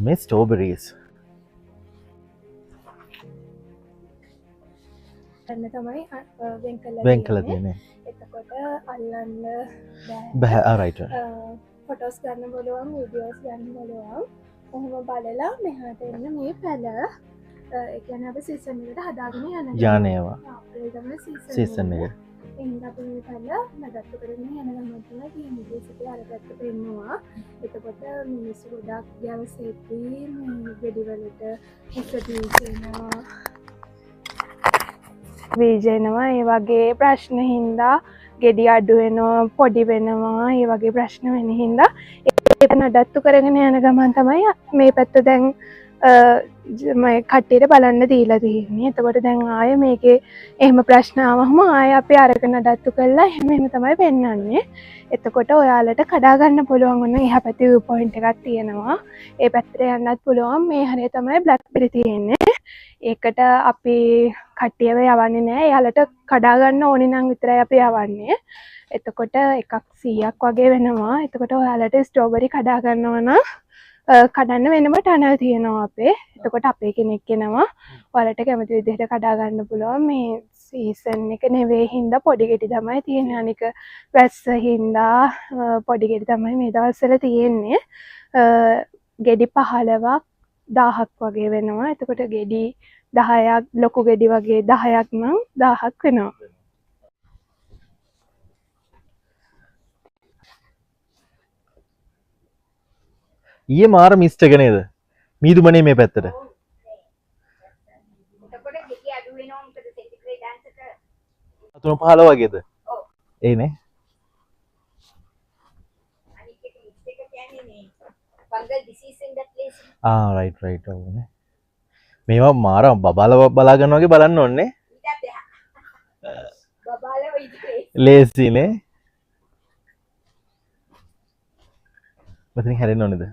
මේ ස්ට්‍රෝබෙරීස් ගන්න තමයි වෙන් කළා තියෙන්නේ. එතකොට අල්ලන්න බෑ. ආ රයිට්. ෆොටෝස් ගන්න බලුවන් වීඩියෝස් ගන්න බලුවන්. කොහොම බලලා මෙහාට එන්න මේ පැල ඒ කියන්නේ අපි සීසන් එකට හදාගෙන යන්නේවා. අප්‍රේල් තමයි සීසන් එක. එහෙනම් අපි මේ පැල නඩත්තු කරගෙන යන ගමන් තමයි තියෙන්නේ. ඒකේ අරකට පෙන්නවා. එතකොට මිනිස්සු ගොඩක් යවසෙද්දී මේ ගෙඩිවලට හිතදී වීජයනවා ඒ වගේ ප්‍රශ්න හින්දා ගෙඩි අඩු වෙනවා පොඩි වෙනවා ඒ වගේ ප්‍රශ්න වෙන හින්දා ඒක නඩත්තු කරගෙන යන ගමන් තමයි මේ පැත්ත දැන් කට්ටියට බලන්න දීලා තියෙන්නේ. එතකොට දැන් ආයේ මේකේ එහෙම ප්‍රශ්න ආවම ආයේ අපි අරක නඩත්තු කළා එහෙම තමයි පෙන්වන්නේ. එතකොට ඔයාලට කඩා ගන්න පුළුවන් වුණ එහා පැත්තේ view point එකක් තියෙනවා. ඒ පැත්තට යන්නත් පුළුවන්. මේ හරිය තමයි බ්ලැක්බෙරි තියෙන්නේ. ඒකට අපි කට්ටියව යවන්නේ නැහැ. එයාලට කඩා ගන්න ඕනේ නම් විතරයි අපි යවන්නේ. එතකොට එකක් 100ක් වගේ වෙනවා. එතකොට ඔයාලට ස්ට්‍රෝබෙරි කඩා ගන්නවා නම් කඩන්න වෙනම ටනල් තියෙනවා අපේ. එතකොට අපේ කෙනෙක් එනවා. ඔයාලට කැමති විදිහට කඩා ගන්න පුළුවන්. මේ සීසන් එක නෙවෙයි හින්දා පොඩි ගෙඩි තමයි තියෙන්නේ. අනික වැස්ස හින්දා පොඩි ගෙඩි තමයි මේ දවස්වල තියෙන්නේ. ගෙඩි 15ක් 1000ක් වගේ වෙනවා. එතකොට ගෙඩි 10ක් ලොකු ගෙඩි වගේ 10ක් නම් 1000ක් වෙනවා. ඊයේ මාර මිස්ට් එක නේද? මීදුමනේ මේ පැත්තට. එතකොට ගෙඩි අඩු වෙනවා මොකද සෙන්ටිග්‍රේඩ් ආන්සර් 3.15 වගේද? ඔව්. ඒනේ. අනිත් එක මිස්ට් එක කියන්නේ මේ fungal disease in that place. Right right ඔව්නේ. මේවා මාර බබාලා බලා ගන්න වගේ බලන්න ඕනේ. ඊටත් එහා. බබාලා ඉතිරේ. ලේසිනේ. මෙතනින් හැරෙන්න ඕනේද?